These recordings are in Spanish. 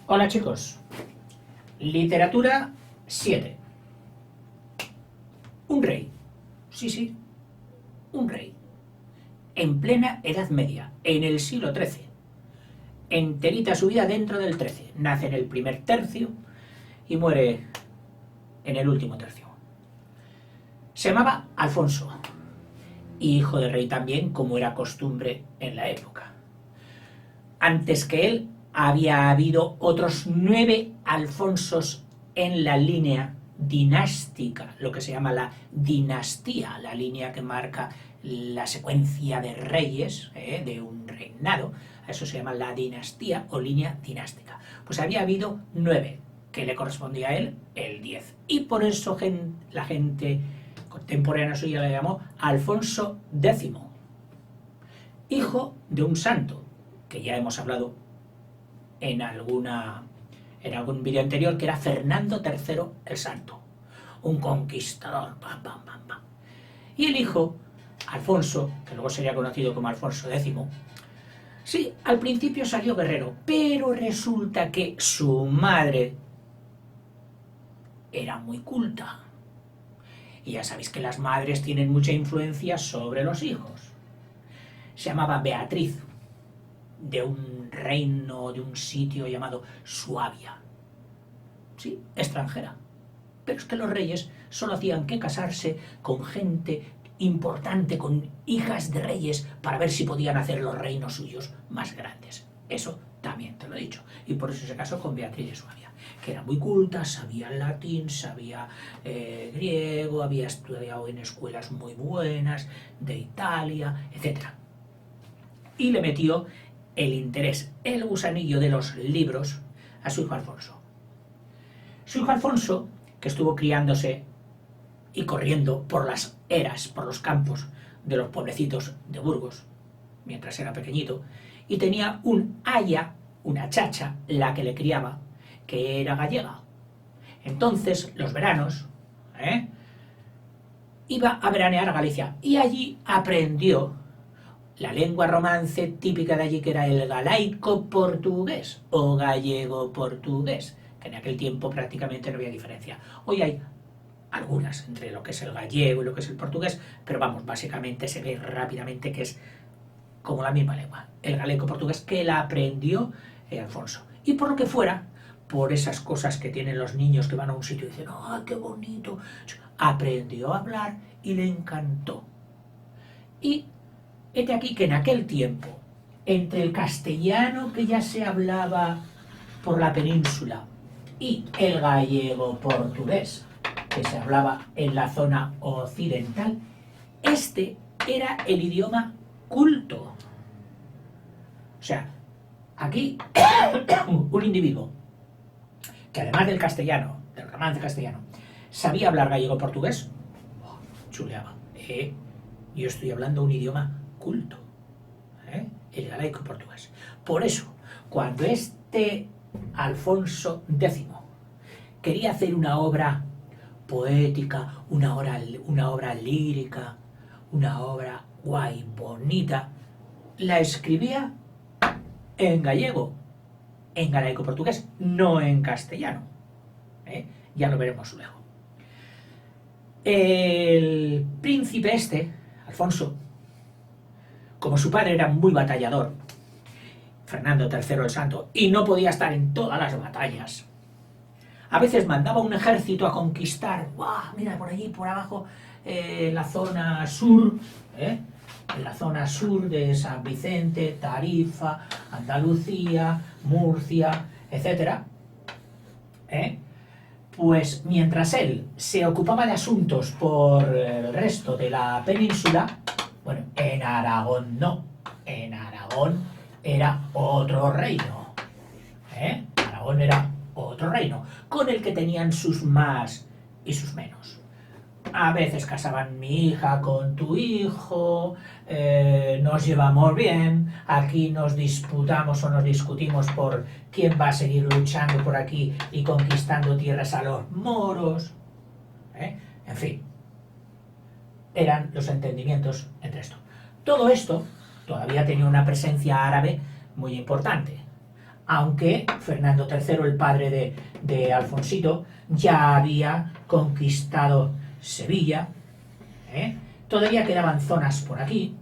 Hola chicos, literatura 7. Un rey, sí, un rey, en plena Edad Media, en el siglo XIII, enterita su vida dentro del XIII, nace en el primer tercio y muere en el último tercio. Se llamaba Alfonso, hijo de rey también, como era costumbre en la época. Antes que él había habido otros 9 Alfonsos en la línea dinástica, lo que se llama la dinastía, la línea que marca la secuencia de reyes de un reinado. A eso se llama la dinastía o línea dinástica. Pues había habido 9, que le correspondía a él el 10. Y por eso la gente contemporánea suya le llamó Alfonso X, hijo de un santo, que ya hemos hablado en algún vídeo anterior, que era Fernando III el Santo, un conquistador. Y el hijo, Alfonso, que luego sería conocido como Alfonso X, sí, al principio salió guerrero, pero resulta que su madre era muy culta. Y ya sabéis que las madres tienen mucha influencia sobre los hijos. Se llamaba Beatriz, de un reino, de un sitio llamado Suabia. Sí, extranjera. Pero es que los reyes solo hacían que casarse con gente importante, con hijas de reyes, para ver si podían hacer los reinos suyos más grandes. Eso también te lo he dicho. Y por eso se casó con Beatriz de Suabia, que era muy culta, sabía latín, sabía griego, había estudiado en escuelas muy buenas de Italia, etc. Y le metió el interés, el gusanillo de los libros a su hijo Alfonso. Su hijo Alfonso, que estuvo criándose y corriendo por las eras, por los campos de los pueblecitos de Burgos, mientras era pequeñito, y tenía un aya, una chacha, la que le criaba, que era gallega. Entonces, los veranos, iba a veranear a Galicia y allí aprendió la lengua romance típica de allí, que era el galaico portugués o gallego portugués, que en aquel tiempo prácticamente no había diferencia. Hoy hay algunas entre lo que es el gallego y lo que es el portugués, pero vamos, básicamente se ve rápidamente que es como la misma lengua, el galaico portugués, que la aprendió Alfonso. Y por lo que fuera, por esas cosas que tienen los niños que van a un sitio y dicen, ¡ah, qué bonito!, aprendió a hablar y le encantó. Y hete aquí que en aquel tiempo, entre el castellano que ya se hablaba por la península y el gallego portugués que se hablaba en la zona occidental, este era el idioma culto. O sea, aquí un individuo que además del castellano, del romance castellano, sabía hablar gallego portugués, chuleaba. Yo estoy hablando un idioma culto, el galaico portugués. Por eso, cuando este Alfonso X quería hacer una obra poética, una obra lírica, una obra guay, bonita, la escribía en gallego, en galaico portugués, no en castellano. Ya lo veremos luego. El príncipe este, Alfonso, como su padre era muy batallador, Fernando III el Santo, y no podía estar en todas las batallas, a veces mandaba un ejército a conquistar, ¡guau!, mira, por allí, por abajo, la zona sur, en la zona sur de San Vicente, Tarifa, Andalucía, Murcia, etc. Pues mientras él se ocupaba de asuntos por el resto de la península, bueno, en Aragón no, en Aragón era otro reino, Aragón era otro reino, con el que tenían sus más y sus menos. A veces casaban mi hija con tu hijo, nos llevamos bien, aquí nos disputamos o nos discutimos por quién va a seguir luchando por aquí y conquistando tierras a los moros. En fin, eran los entendimientos entre esto. Todo esto todavía tenía una presencia árabe muy importante. Aunque Fernando III, el padre de Alfonsito, ya había conquistado Sevilla, ¿eh? Todavía quedaban zonas por aquí,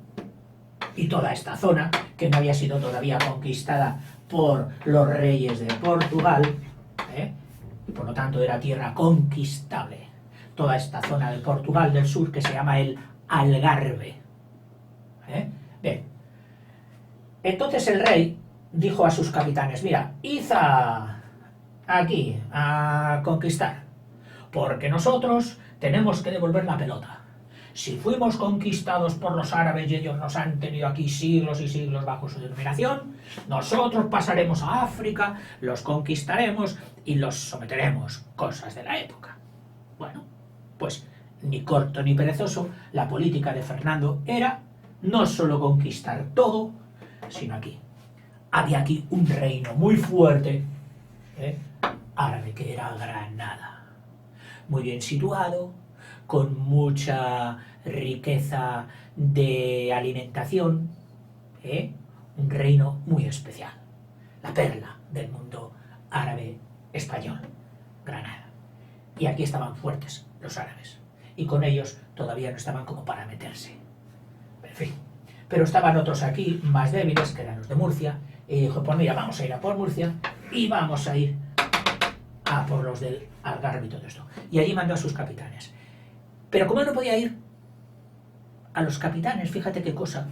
y toda esta zona, que no había sido todavía conquistada por los reyes de Portugal, ¿eh? Y por lo tanto era tierra conquistable. Toda esta zona de Portugal del sur que se llama el Algarve. ¿Eh? Bien. Entonces el rey dijo a sus capitanes, mira, id aquí a conquistar, porque nosotros tenemos que devolver la pelota. Si fuimos conquistados por los árabes y ellos nos han tenido aquí siglos y siglos bajo su dominación, nosotros pasaremos a África, los conquistaremos y los someteremos, cosas de la época. Bueno, pues ni corto ni perezoso, la política de Fernando era no solo conquistar todo, sino aquí. Había aquí un reino muy fuerte, árabe, que era Granada. Muy bien situado, con mucha riqueza de alimentación, un reino muy especial. La perla del mundo árabe español, Granada. Y aquí estaban fuertes los árabes. Y con ellos todavía no estaban como para meterse. En fin. Pero estaban otros aquí, más débiles, que eran los de Murcia, y dijo, pues mira, vamos a ir a por Murcia y vamos a ir a por los del Algarve y todo esto. Y allí mandó a sus capitanes. Pero como él no podía ir, a los capitanes, fíjate qué cosa,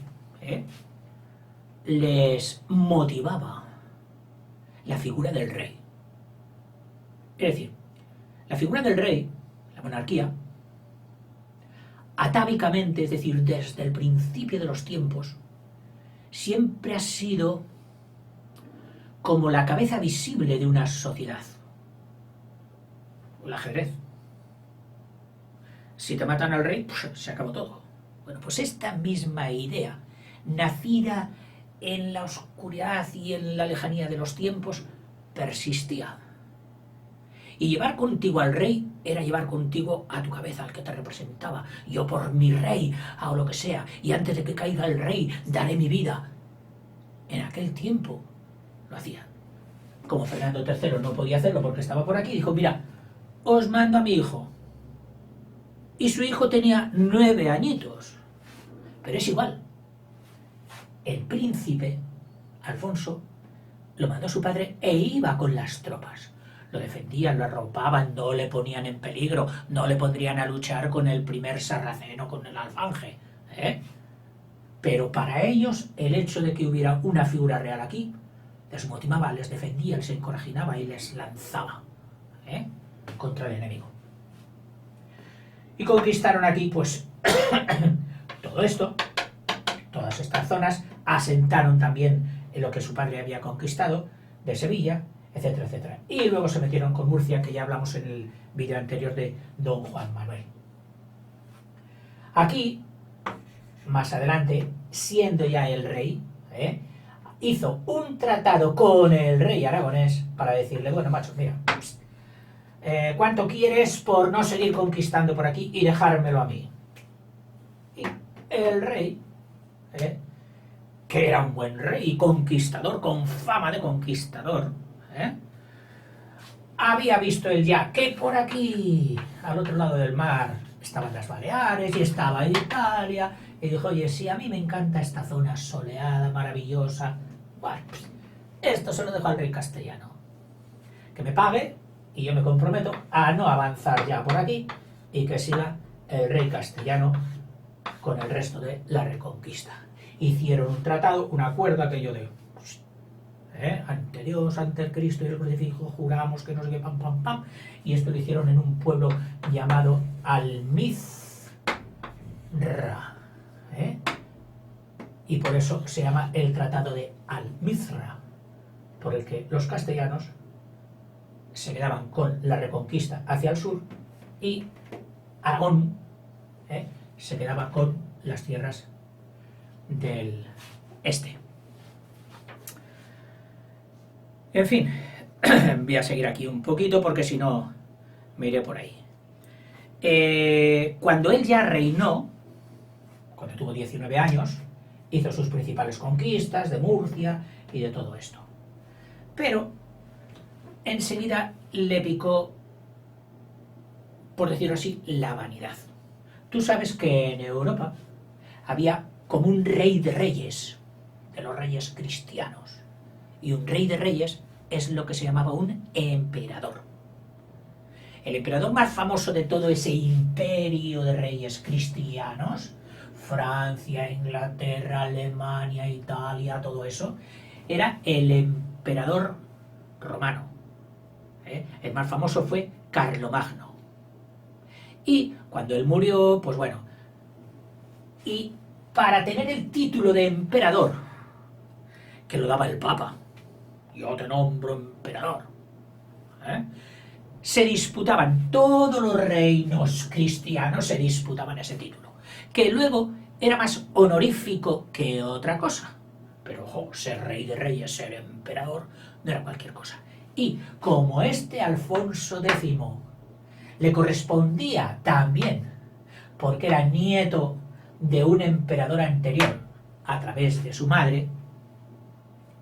les motivaba la figura del rey. Es decir, la figura del rey, la monarquía, atávicamente, es decir, desde el principio de los tiempos, siempre ha sido como la cabeza visible de una sociedad. El ajedrez. Si te matan al rey, pues se acabó todo. Bueno, pues esta misma idea, nacida en la oscuridad y en la lejanía de los tiempos, persistía. Y llevar contigo al rey era llevar contigo a tu cabeza, al que te representaba. Yo por mi rey hago lo que sea, y antes de que caiga el rey daré mi vida. En aquel tiempo lo hacían. Como Fernando III no podía hacerlo porque estaba por aquí, dijo, mira, os mando a mi hijo. Y su hijo tenía 9 añitos. Pero es igual. El príncipe, Alfonso, lo mandó a su padre e iba con las tropas. Lo defendían, lo arropaban, no le ponían en peligro, no le pondrían a luchar con el primer sarraceno, con el alfanje. Pero para ellos, el hecho de que hubiera una figura real aquí, les motivaba, les defendía, les encorajinaba y les lanzaba contra el enemigo. Y conquistaron aquí, pues, todo esto, todas estas zonas, asentaron también en lo que su padre había conquistado, de Sevilla, etcétera, etcétera. Y luego se metieron con Murcia, que ya hablamos en el vídeo anterior de Don Juan Manuel. Aquí, más adelante, siendo ya el rey, hizo un tratado con el rey aragonés para decirle, bueno, macho, mira, ¿cuánto quieres por no seguir conquistando por aquí y dejármelo a mí? Y el rey, que era un buen rey y conquistador, con fama de conquistador, había visto él ya que por aquí, al otro lado del mar, estaban las Baleares y estaba Italia, y dijo, oye, si a mí me encanta esta zona soleada, maravillosa, bueno, pues esto se lo dejo al rey castellano, que me pague y yo me comprometo a no avanzar ya por aquí y que siga el rey castellano con el resto de la reconquista. Hicieron un tratado, un acuerdo aquello de ante Dios, ante el Cristo y el crucifijo, juramos que no sé qué, pam, pam, pam, y esto lo hicieron en un pueblo llamado Almizra, y por eso se llama el Tratado de Almizra, por el que los castellanos se quedaban con la reconquista hacia el sur y Aragón se quedaba con las tierras del este. En fin, voy a seguir aquí un poquito porque si no me iré por ahí. Cuando él ya reinó, cuando tuvo 19 años, hizo sus principales conquistas de Murcia y de todo esto. Pero enseguida le picó, por decirlo así, la vanidad. Tú sabes que en Europa había como un rey de reyes, de los reyes cristianos. Y un rey de reyes es lo que se llamaba un emperador. El emperador más famoso de todo ese imperio de reyes cristianos, Francia, Inglaterra, Alemania, Italia, todo eso, era el emperador romano. El más famoso fue Carlomagno. Y cuando él murió, pues bueno, y para tener el título de emperador, que lo daba el Papa, yo te nombro emperador, se disputaban, todos los reinos cristianos se disputaban ese título, que luego era más honorífico que otra cosa. Pero ojo, ser rey de reyes, ser emperador, no era cualquier cosa. Y como este Alfonso X le correspondía también, porque era nieto de un emperador anterior a través de su madre,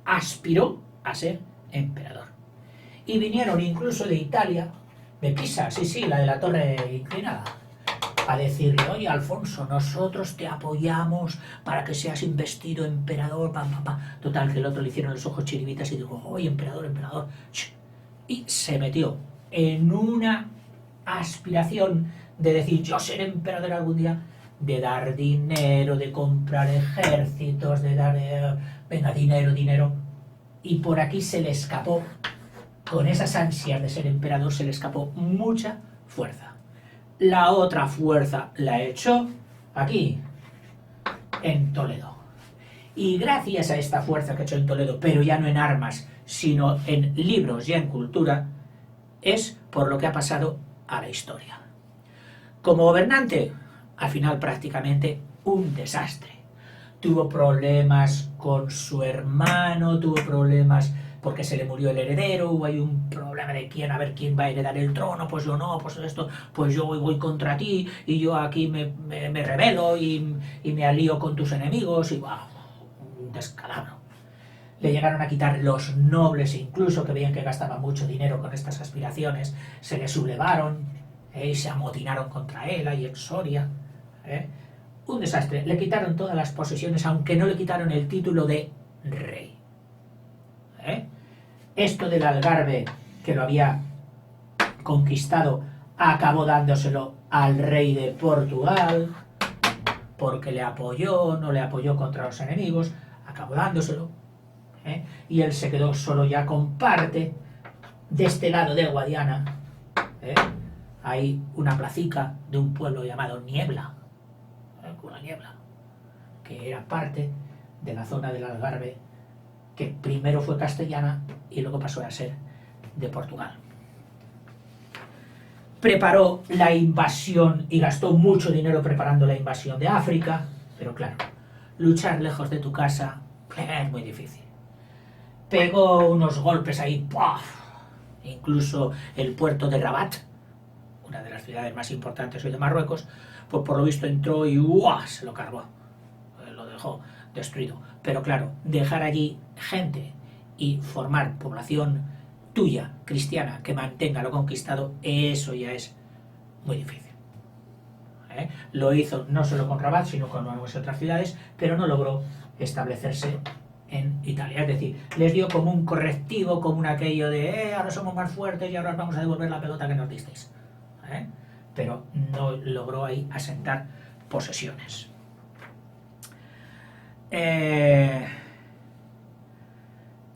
aspiró a ser emperador. Y vinieron incluso de Italia, de Pisa, sí, la de la torre inclinada, a decirle, oye Alfonso, nosotros te apoyamos para que seas investido emperador, Total, que el otro le hicieron los ojos chiribitas y dijo, oye emperador, emperador. Y se metió en una aspiración de decir, yo seré emperador algún día, de dar dinero, de comprar ejércitos, de dar, venga, dinero. Y por aquí se le escapó, con esas ansias de ser emperador, se le escapó mucha fuerza. La otra fuerza la echó aquí, en Toledo. Y gracias a esta fuerza que echó en Toledo, pero ya no en armas, sino en libros y en cultura, es por lo que ha pasado a la historia. Como gobernante, al final prácticamente un desastre. Tuvo problemas con su hermano, tuvo problemas porque se le murió el heredero, hubo ahí un problema de quién, a ver quién va a heredar el trono, pues yo no, pues esto, pues yo voy contra ti y yo aquí me rebelo y me alío con tus enemigos y wow, un descalabro. Le llegaron a quitar los nobles incluso, que veían que gastaba mucho dinero con estas aspiraciones, se le sublevaron y se amotinaron contra él ahí en Soria. Un desastre, le quitaron todas las posesiones, aunque no le quitaron el título de rey. Esto del Algarve, que lo había conquistado, acabó dándoselo al rey de Portugal, porque le apoyó, no le apoyó contra los enemigos, acabó dándoselo, y él se quedó solo ya con parte de este lado de Guadiana. Hay una placica de un pueblo llamado Niebla, una niebla, que era parte de la zona del Algarve, que primero fue castellana y luego pasó a ser de Portugal. Preparó la invasión y gastó mucho dinero preparando la invasión de África, pero claro, luchar lejos de tu casa es muy difícil. Pegó unos golpes ahí, ¡puff! Incluso el puerto de Rabat, una de las ciudades más importantes hoy de Marruecos, pues por lo visto entró y ¡uah! Se lo cargó, lo dejó destruido. Pero claro, dejar allí gente y formar población tuya, cristiana, que mantenga lo conquistado, eso ya es muy difícil. Lo hizo no solo con Rabat, sino con algunas otras ciudades, pero no logró establecerse en Italia. Es decir, les dio como un correctivo, como un aquello de ahora somos más fuertes y ahora os vamos a devolver la pelota que nos disteis. Pero no logró ahí asentar posesiones. En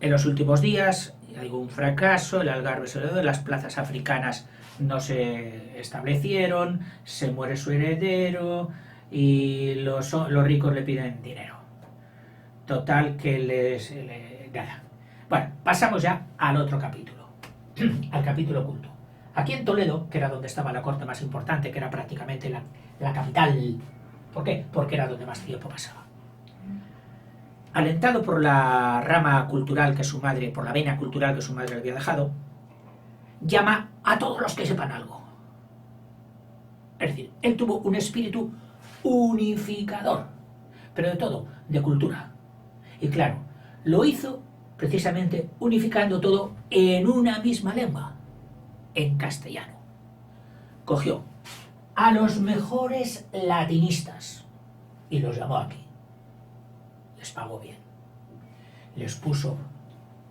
los últimos días hay un fracaso, el Algarve se dio, las plazas africanas no se establecieron, se muere su heredero y los ricos le piden dinero. Total que nada. Bueno, pasamos ya al otro capítulo, al capítulo culto. Aquí en Toledo, que era donde estaba la corte más importante, que era prácticamente la capital. ¿Por qué? Porque era donde más tiempo pasaba. Alentado por la rama cultural que su madre, por la vena cultural que su madre le había dejado, llama a todos los que sepan algo. Es decir, él tuvo un espíritu unificador, pero de todo, de cultura. Y claro, lo hizo precisamente unificando todo en una misma lengua, en castellano. Cogió a los mejores latinistas y los llamó aquí. Les pagó bien. Les puso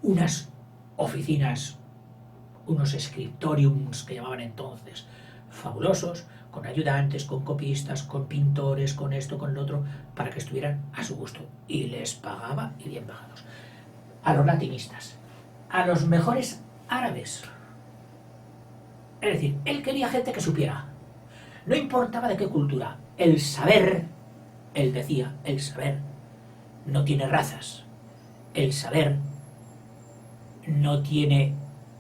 unas oficinas, unos scriptoriums que llamaban entonces, fabulosos, con ayudantes, con copistas, con pintores, con esto, con lo otro, para que estuvieran a su gusto. Y les pagaba, y bien pagados. A los latinistas, a los mejores árabes. Es decir, él quería gente que supiera. No importaba de qué cultura. El saber, él decía, el saber no tiene razas. El saber no tiene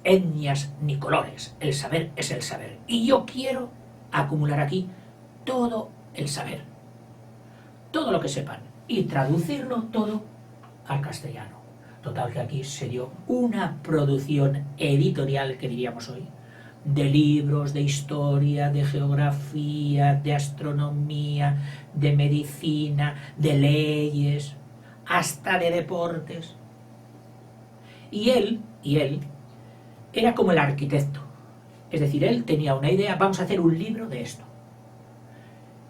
etnias ni colores. El saber es el saber. Y yo quiero acumular aquí todo el saber. Todo lo que sepan. Y traducirlo todo al castellano. Total que aquí se dio una producción editorial, que diríamos hoy, de libros, de historia, de geografía, de astronomía, de medicina, de leyes, hasta de deportes. Y él era como el arquitecto. Es decir, él tenía una idea, vamos a hacer un libro de esto,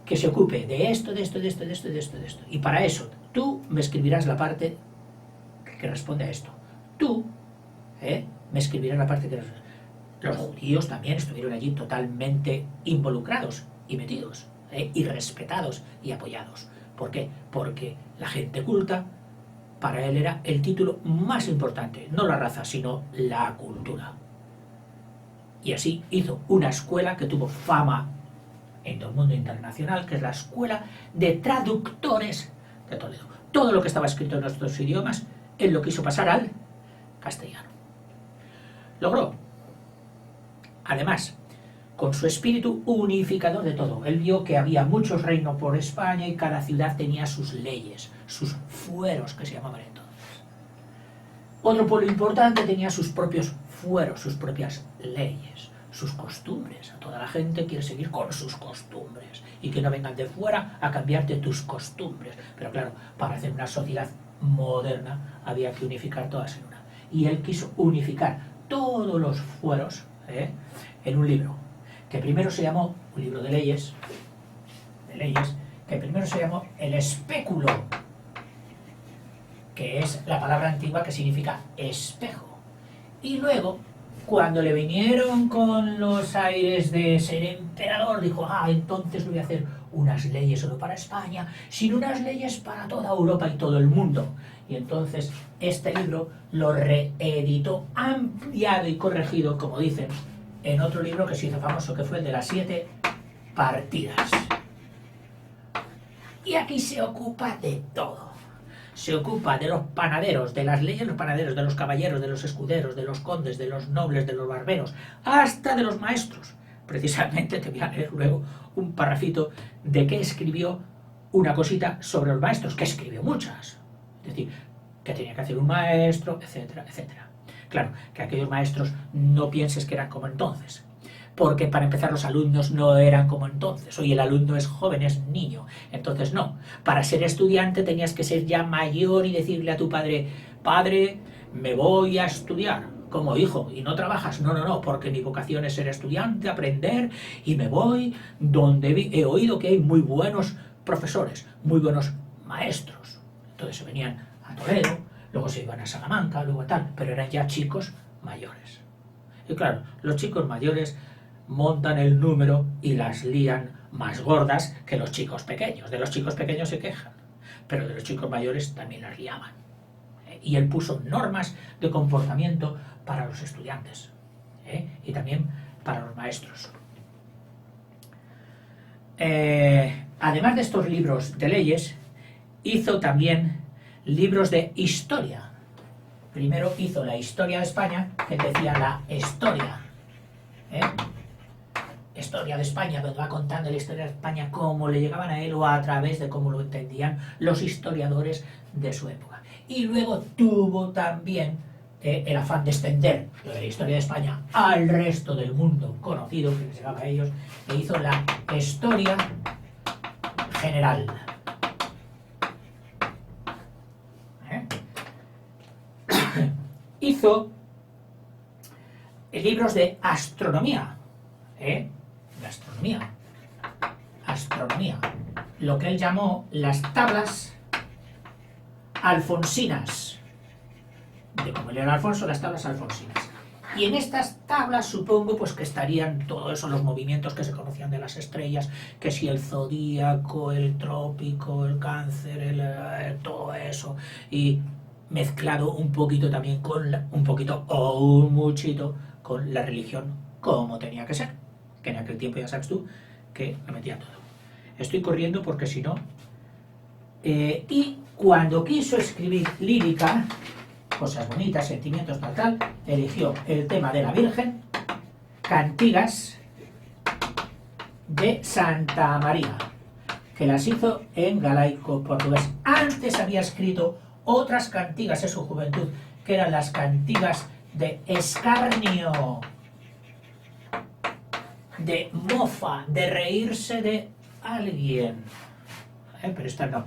que se ocupe de esto, de esto, de esto, de esto, de esto, de esto. Y para eso, tú me escribirás la parte que responde a esto. Tú me escribirás la parte que responde. Los judíos también estuvieron allí totalmente involucrados y metidos, y respetados y apoyados. ¿Por qué? Porque la gente culta, para él era el título más importante, no la raza, sino la cultura. Y así hizo una escuela que tuvo fama en todo el mundo internacional, que es la Escuela de Traductores de Toledo. Todo lo que estaba escrito en nuestros idiomas, él lo quiso pasar al castellano. Logró, además, con su espíritu unificador de todo. Él vio que había muchos reinos por España y cada ciudad tenía sus leyes, sus fueros, que se llamaban entonces. Otro pueblo importante tenía sus propios fueros, sus propias leyes, sus costumbres. A toda la gente quiere seguir con sus costumbres y que no vengan de fuera a cambiarte tus costumbres. Pero claro, para hacer una sociedad moderna había que unificar todas en una. Y él quiso unificar todos los fueros en un libro, que primero se llamó, un libro de leyes, que primero se llamó El Espéculo, que es la palabra antigua que significa espejo. Y luego, cuando le vinieron con los aires de ser emperador, dijo, entonces voy a hacer unas leyes solo para España, sino unas leyes para toda Europa y todo el mundo. Y entonces este libro lo reeditó, ampliado y corregido, como dicen, en otro libro que se hizo famoso, que fue el de las 7 partidas. Y aquí se ocupa de todo. Se ocupa de los panaderos, de las leyes de los panaderos, de los caballeros, de los escuderos, de los condes, de los nobles, de los barberos, hasta de los maestros. Precisamente te voy a leer luego un parrafito de que escribió una cosita sobre los maestros, que escribió muchas. Es decir, que tenía que hacer un maestro, etcétera, etcétera. Claro, que aquellos maestros no pienses que eran como entonces, porque para empezar los alumnos no eran como entonces. Hoy el alumno es joven, es niño, entonces no. Para ser estudiante tenías que ser ya mayor y decirle a tu padre, padre, me voy a estudiar como hijo y no trabajas. No, porque mi vocación es ser estudiante, aprender y me voy donde he oído que hay muy buenos profesores, muy buenos maestros. Entonces se venían a Toledo, luego se iban a Salamanca, luego tal, pero eran ya chicos mayores. Y claro, los chicos mayores montan el número y las lían más gordas que los chicos pequeños. De los chicos pequeños se quejan, pero de los chicos mayores también las liaban. Y él puso normas de comportamiento para los estudiantes y también para los maestros. Además de estos libros de leyes, hizo también libros de historia. Primero hizo la historia de España, que decía la historia. Historia de España, donde va contando la historia de España, cómo le llegaban a él o a través de cómo lo entendían los historiadores de su época. Y luego tuvo también el afán de extender lo de la historia de España al resto del mundo conocido que les llegaba a ellos, e hizo la historia general. hizo libros de astronomía, de astronomía, lo que él llamó las tablas alfonsinas, de como él era Alfonso, las tablas alfonsinas. Y en estas tablas supongo pues que estarían todo eso, los movimientos que se conocían de las estrellas, que si el zodíaco, el trópico, el cáncer, todo eso, y mezclado un poquito también con, un poquito o un muchito, con la religión como tenía que ser, que en aquel tiempo ya sabes tú que lo metía todo. Estoy corriendo porque si no... y cuando quiso escribir lírica, cosas bonitas, sentimientos, tal, eligió el tema de la Virgen, cantigas de Santa María, que las hizo en galaico portugués. Antes había escrito otras cantigas en su juventud, que eran las cantigas de escarnio, de mofa, de reírse de alguien. Pero estas no,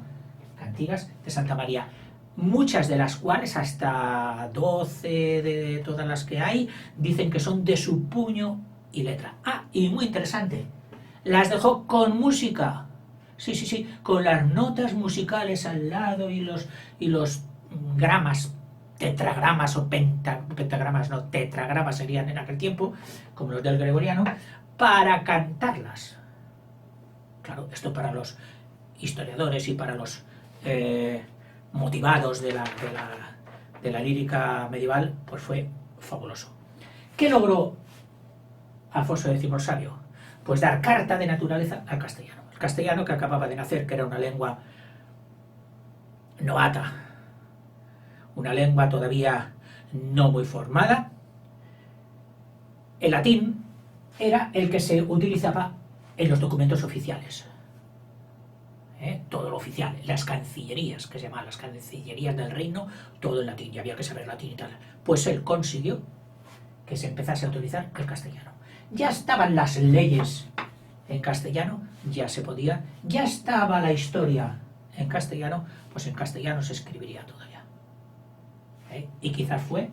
cantigas de Santa María. Muchas de las cuales, hasta 12 de todas las que hay, dicen que son de su puño y letra. Ah, y muy interesante, las dejó con música. Sí, con las notas musicales al lado y los gramas, tetragramas o pentagramas, no, tetragramas serían en aquel tiempo, como los del gregoriano, para cantarlas. Claro, esto para los historiadores y para los motivados de la lírica medieval, pues fue fabuloso. ¿Qué logró Alfonso X el Sabio? Pues dar carta de naturaleza al castellano. El castellano que acababa de nacer, que era una lengua novata, una lengua todavía no muy formada. El latín era el que se utilizaba en los documentos oficiales. Todo lo oficial, las cancillerías, que se llamaban las cancillerías del reino, todo en latín, y había que saber latín y tal. Pues él consiguió que se empezase a utilizar el castellano. Ya estaban las leyes en castellano, ya se podía, ya estaba la historia en castellano, pues en castellano se escribiría todo ya. Y quizás fue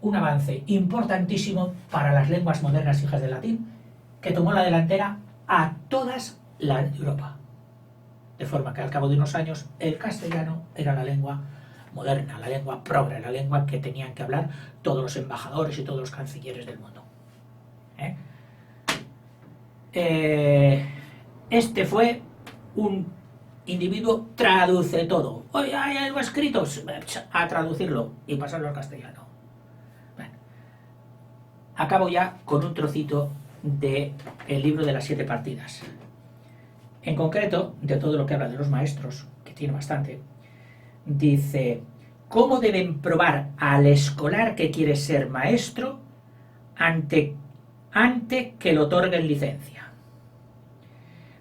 un avance importantísimo para las lenguas modernas hijas del latín, que tomó la delantera a todas la Europa. De forma que al cabo de unos años el castellano era la lengua moderna, la lengua progre, la lengua que tenían que hablar todos los embajadores y todos los cancilleres del mundo. Este fue un individuo traduce todo. Oye, hay algo escrito, a traducirlo y pasarlo al castellano. Bueno, acabo ya con un trocito del libro de las 7 partidas. En concreto, de todo lo que habla de los maestros, que tiene bastante, dice: ¿cómo deben probar al escolar que quiere ser maestro ante que le otorguen licencia?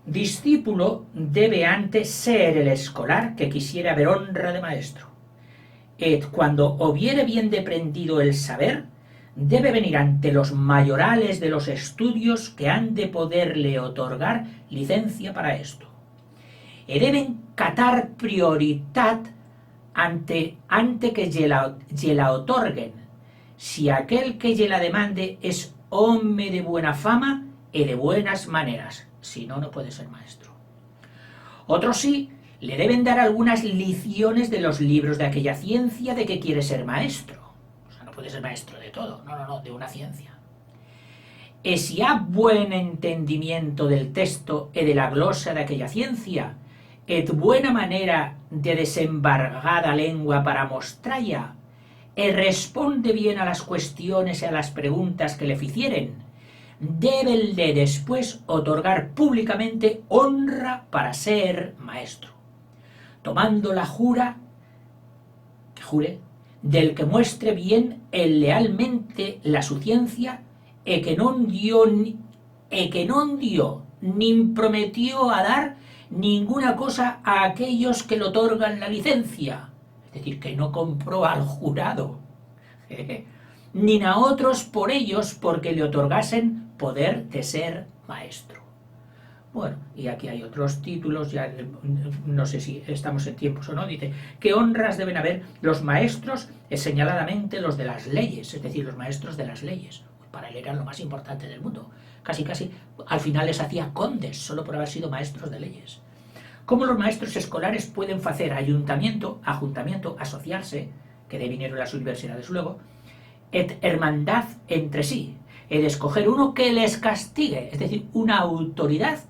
Discípulo debe antes ser el escolar que quisiera ver honra de maestro. Et cuando hubiere bien deprendido el saber, debe venir ante los mayorales de los estudios que han de poderle otorgar licencia para esto. E deben catar prioritat ante que ye la otorguen, si aquel que ye la demande es hombre de buena fama y de buenas maneras, si no, no puede ser maestro. Otros sí, le deben dar algunas liciones de los libros de aquella ciencia de que quiere ser maestro. No puede ser maestro de todo, no, de una ciencia. E si ha buen entendimiento del texto e de la glosa de aquella ciencia, et buena manera de desembargada lengua para mostralla, e responde bien a las cuestiones y a las preguntas que le ficieren, débele después otorgar públicamente honra para ser maestro, tomando la jura, que jure, del que muestre bien lealmente la su ciencia e que non dio ni prometió a dar ninguna cosa a aquellos que le otorgan la licencia, es decir, que no compró al jurado, ni a otros por ellos porque le otorgasen poder de ser maestro. Bueno, y aquí hay otros títulos, ya no sé si estamos en tiempos o no, dice, ¿qué honras deben haber los maestros, señaladamente los de las leyes, es decir, los maestros de las leyes? Para él eran lo más importante del mundo, casi, al final les hacía condes, solo por haber sido maestros de leyes. ¿Cómo los maestros escolares pueden hacer ajuntamiento, asociarse, que de vinieron las universidades luego, et hermandad entre sí, el escoger uno que les castigue, es decir, una autoridad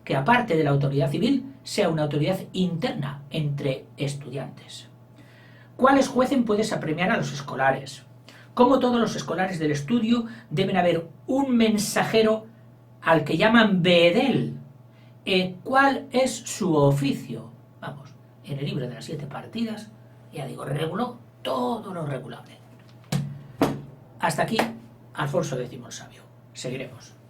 que aparte de la autoridad civil sea una autoridad interna entre estudiantes? ¿Cuáles juecen puedes apremiar a los escolares? Como todos los escolares del estudio deben haber un mensajero al que llaman bedel. ¿Cuál es su oficio? Vamos, en el libro de las 7 partidas, ya digo, reguló todo lo regulable. Hasta aquí, Alfonso X el Sabio. Seguiremos.